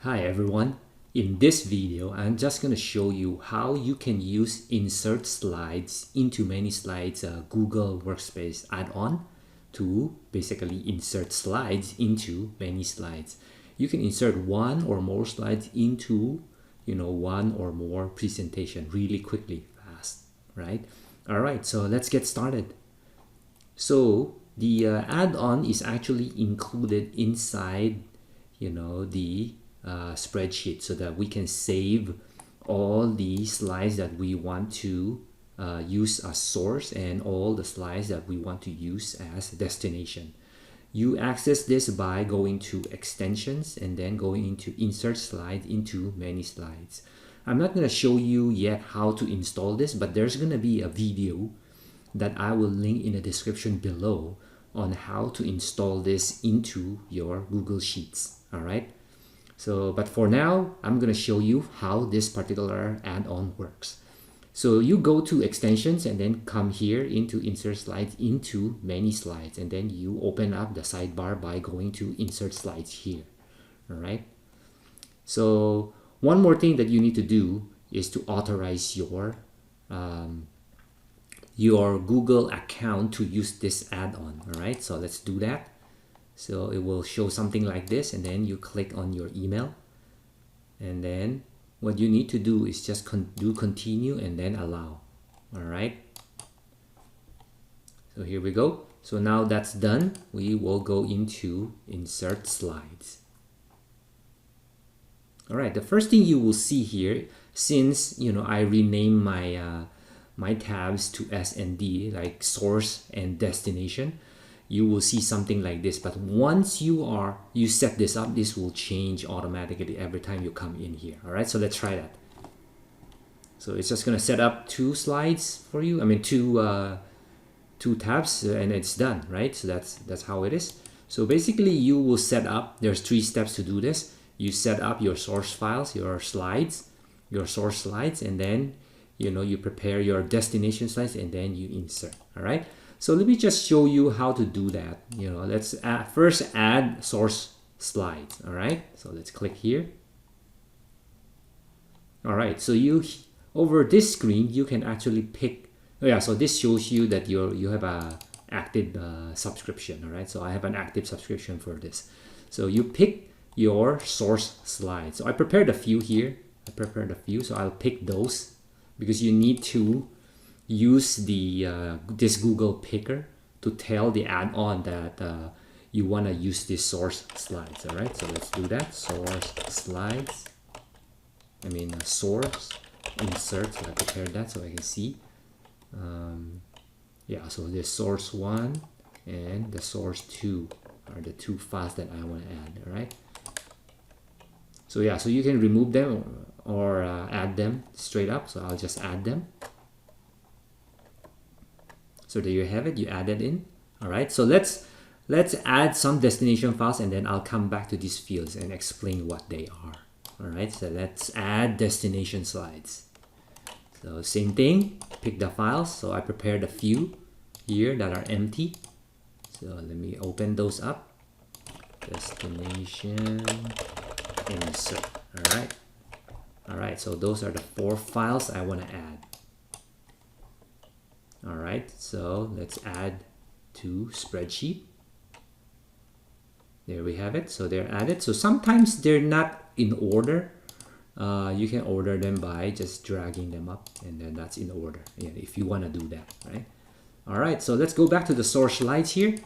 Hi everyone. In this video, I'm just going to show you how you can use insert slides into many slides Google Workspace add-on to basically insert slides into many slides. You can insert one or more slides into one or more presentation really quickly, fast, right? All right, so let's get started. So the add-on is actually included inside the spreadsheet so that we can save all the slides that we want to use as source and all the slides that we want to use as destination. You access this by going to extensions and then going into insert slide into many slides. I'm not going to show you yet how to install this, but there's going to be a video that I will link in the description below on how to install this into your Google Sheets. All right. So, but for now, I'm going to show you how this particular add-on works. So you go to extensions and then come here into insert slides into many slides, and then you open up the sidebar by going to insert slides here. All right. So one more thing that you need to do is to authorize your Google account to use this add-on. All right. So let's do that. So it will show something like this, and then you click on your email, and then what you need to do is just do continue and then allow. All right. So here we go. So now that's done, we will go into insert slides. All right. The first thing you will see here, since I rename my tabs to S and D, like source and destination, you will see something like this. But once you set this up, this will change automatically every time you come in here. All right, so let's try that. So it's just going to set up two slides for you. I mean two tabs, and it's done, right? So that's how it is. So basically you will set up, there's 3 steps to do this. You set up your source files, your slides, your source slides, and then you prepare your destination slides, and then you insert. All right. So let me just show you how to do that. Let's first add source slides. All right. So let's click here. All right. So over this screen, you can actually pick. Oh yeah. So this shows you that you have a active subscription. All right. So I have an active subscription for this. So you pick your source slides. So I prepared a few here. So I'll pick those because you need to use this Google Picker to tell the add-on that you want to use this source slides. All right, so let's do that. Source slides. Source insert. So I prepared that so I can see. Yeah, so the source 1 and the source 2 are the 2 files that I want to add. All right. So yeah, so you can remove them or add them straight up. So I'll just add them. So there you have it, you add it in. All right, so let's add some destination files, and then I'll come back to these fields and explain what they are. All right, so let's add destination slides. So same thing, pick the files. So I prepared a few here that are empty. So let me open those up. Destination, insert. All right, so those are the 4 files I want to add. All right, so let's add to spreadsheet. There we have it. So they're added. So sometimes they're not in order. You can order them by just dragging them up, and then that's in order. Yeah, if you want to do that, right? All right, so let's go back to the source slides here.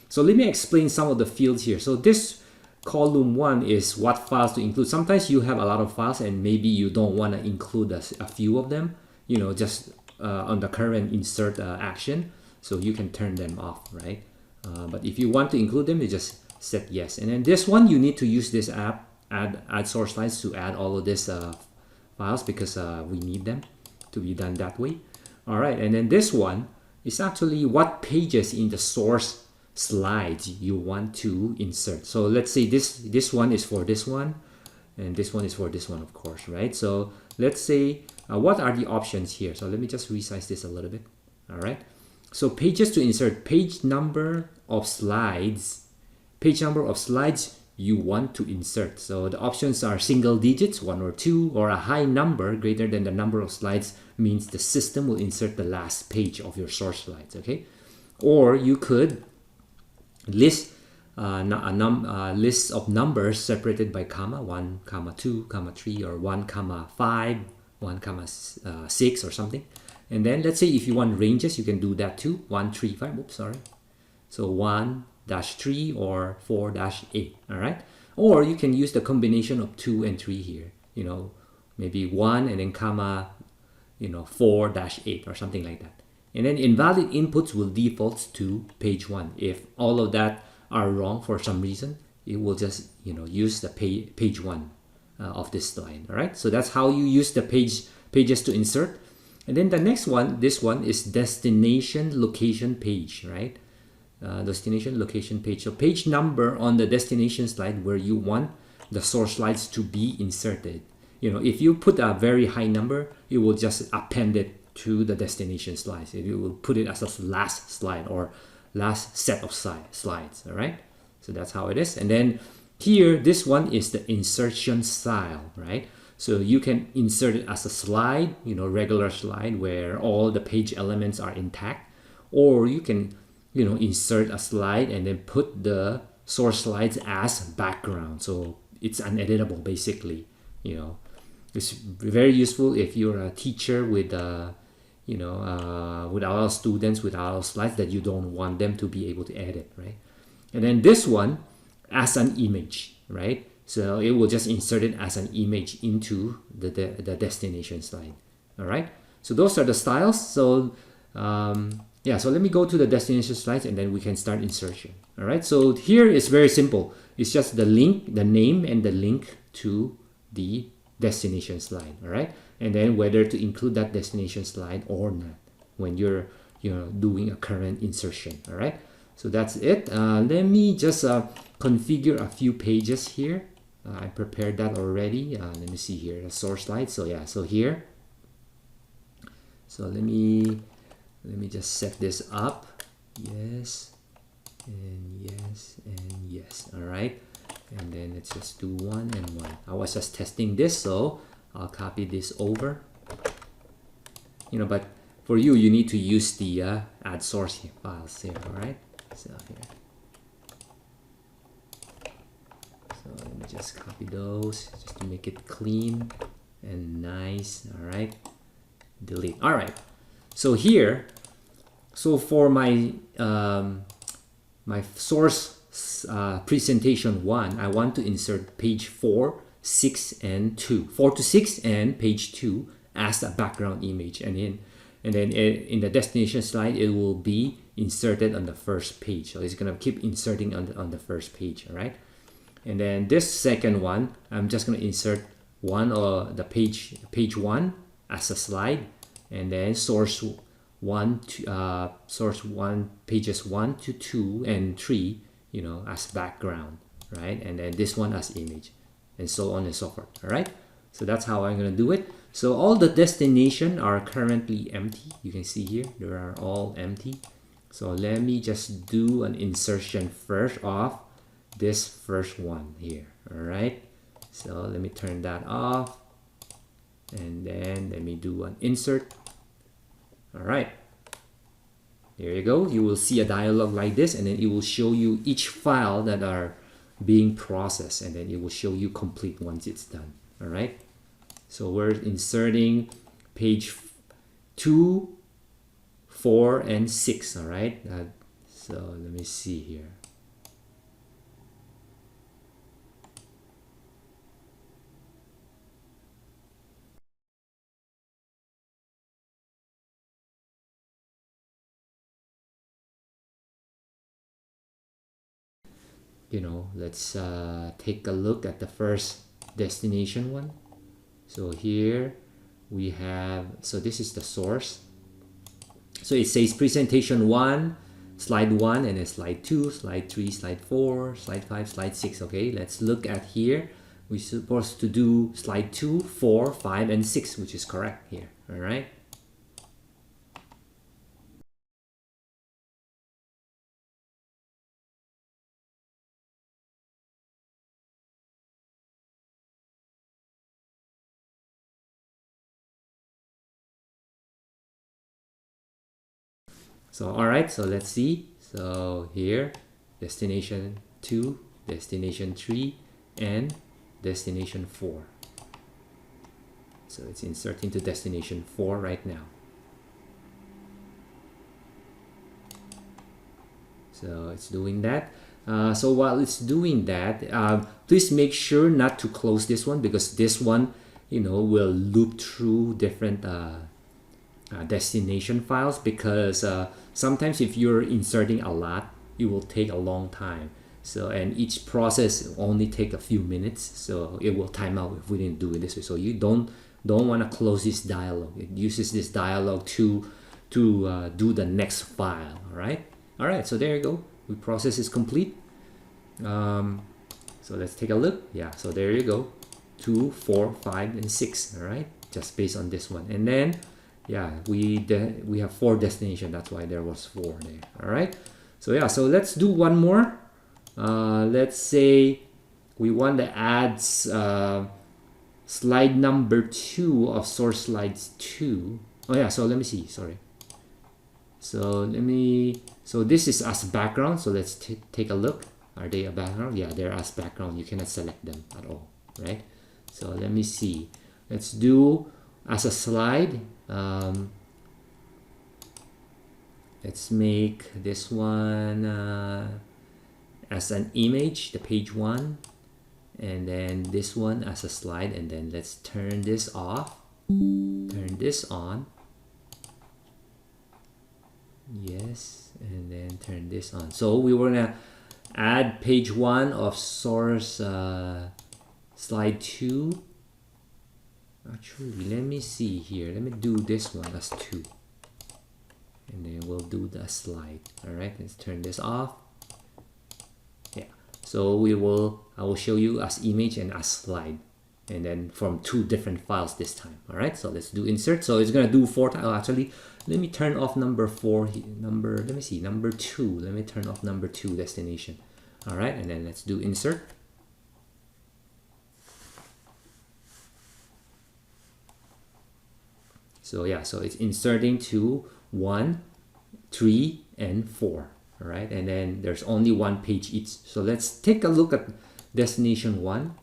So let me explain some of the fields here. So this column 1 is what files to include. Sometimes you have a lot of files, and maybe you don't want to include a few of them. Just on the current insert action, so you can turn them off, right? But if you want to include them, you just set yes. And then this one, you need to use this app, add source slides, to add all of these files because we need them to be done that way. All right, and then this one is actually what pages in the source slides you want to insert. So let's say this one is for this one, and this one is for this one, of course, right? So let's say what are the options here? So let me just resize this a little bit. All right. So pages to insert, page number of slides you want to insert. So the options are single digits, 1 or 2, or a high number greater than the number of slides means the system will insert the last page of your source slides, okay? Or you could list list of numbers separated by comma, 1 comma 2 comma 3, or 1 comma 5, 1 comma 6 or something. And then let's say if you want ranges, you can do that too. 1 3 5, oops, sorry. So 1-3 or 4-8, all right? Or you can use the combination of 2 and 3 here, you know, maybe 1 and then comma, you know, 4-8 or something like that. And then invalid inputs will default to page 1. If all of that are wrong for some reason, it will just, you know, use the page 1 of this slide, all right? So that's how you use the pages to insert. And then the next one, this one is destination location page, right? Destination location page. So page number on the destination slide where you want the source slides to be inserted. You know, if you put a very high number, it will just append it to the destination slides. It will put it as a last slide or last set of slides, all right? So that's how it is. And then here, this one is the insertion style, right? So you can insert it as a slide, you know, regular slide where all the page elements are intact, or you can, you know, insert a slide and then put the source slides as background. So it's uneditable basically, you know. It's very useful if you're a teacher with you know, with a lot of students, with a lot of slides that you don't want them to be able to edit, right? And then this one as an image, right? So it will just insert it as an image into the destination slide. All right. So those are the styles. So yeah, so let me go to the destination slides and then we can start insertion. All right. So here is very simple. It's just the link, the name, and the link to the destination slide. All right. And then whether to include that destination slide or not when you're, you know, doing a current insertion. All right. So that's it. Let me just configure a few pages here. I prepared that already. Let me see here, the source slide. So yeah, so here. So let me just set this up. Yes, and yes, and yes. All right. And then let's just do 1 and 1. I was just testing this, so I'll copy this over. You know, but for you, you need to use the add source files here. All right. So here. So let me just copy those just to make it clean and nice. All right. Delete. All right. So here, so for my my source presentation 1, I want to insert page 4, 6, and 2. 4 to 6 and page 2 as a background image, and then in the destination slide, it will be inserted on the first page. So it's gonna keep inserting on the first page. All right. And then this second one, I'm just going to insert one or the page 1 as a slide, and then source 1 pages 1 to 2 and 3, you know, as background, right? And then this one as image, and so on and so forth. All right. So that's how I'm going to do it. So all the destination are currently empty. You can see here they are all empty. So let me just do an insertion first of this first one here. All right, so let me turn that off, and then let me do an insert. All right, there you go. You will see a dialog like this, and then it will show you each file that are being processed, and then it will show you complete once it's done. All right, so we're inserting page 2, 4, and 6. All right, so let me see here. You know, let's take a look at the first destination one. So here we have, so this is the source. So it says presentation 1, slide 1, and then slide 2, slide 3, slide 4, slide 5, slide 6. Okay, let's look at here. We're supposed to do slide 2, 4, 5, and 6, which is correct here. All right. So all right, so let's see. So here, destination 2, destination 3, and destination 4. So it's inserting to destination 4 right now. So it's doing that. So while it's doing that, please make sure not to close this one, because this one, will loop through different destination files, because sometimes if you're inserting a lot, it will take a long time. So, and each process only take a few minutes, so it will time out if we didn't do it this way. So you don't want to close this dialog. It uses this dialog to do the next file. All right, so there you go. The process is complete. So let's take a look. Yeah, so there you go. 2, 4, 5, and 6. All right, just based on this one. And then, yeah, we have 4 destination. That's why there was 4 there. All right. So yeah, so let's do one more. Let's say we want to add slide number 2 of source slides 2. Oh yeah, so let me see. Sorry. So this is as background. So let's take a look. Are they a background? Yeah, they're as background. You cannot select them at all, right? So let me see. Let's do as a slide. Let's make this one as an image, the page 1, and then this one as a slide, and then let's turn this off, turn this on. Yes, and then turn this on. So we were gonna add page 1 of source slide 2. Actually, let me see here. Let me do this one as 2, and then we'll do the slide. All right, let's turn this off. Yeah, so I will show you as image and as slide, and then from 2 different files this time. All right, so let's do insert. So it's gonna do 4 times. Actually, let me turn off number 4. Let me see, number 2. Let me turn off number 2 destination. All right, and then let's do insert. So yeah, so it's inserting to 1, 3, and 4. All right, and then there's only 1 page each. So let's take a look at destination 1.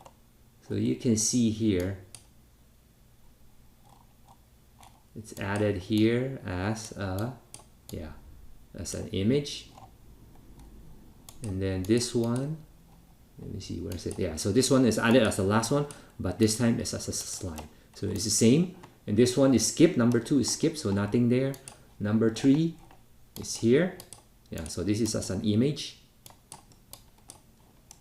So you can see here, it's added here as as an image. And then this one, let me see, where is it? Yeah, so this one is added as the last one, but this time it's as a slide. So it's the same. And this one is skipped. Number 2 is skipped, so nothing there. Number 3 is here. Yeah, so this is as an image.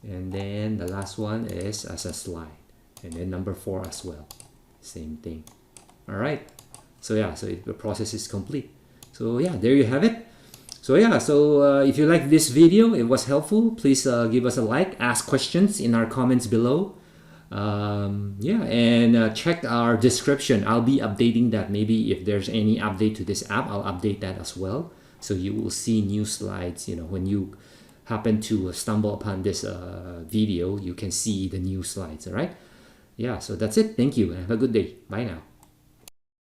And then the last one is as a slide. And then number 4 as well. Same thing. All right. So yeah, so the process is complete. So yeah, there you have it. So yeah, so if you like this video, it was helpful, please give us a like, ask questions in our comments below. Yeah, and check our description. I'll be updating that. Maybe if there's any update to this app, I'll update that as well. So you will see new slides, when you happen to stumble upon this video, you can see the new slides. All right. Yeah, so that's it. Thank you and have a good day. Bye now.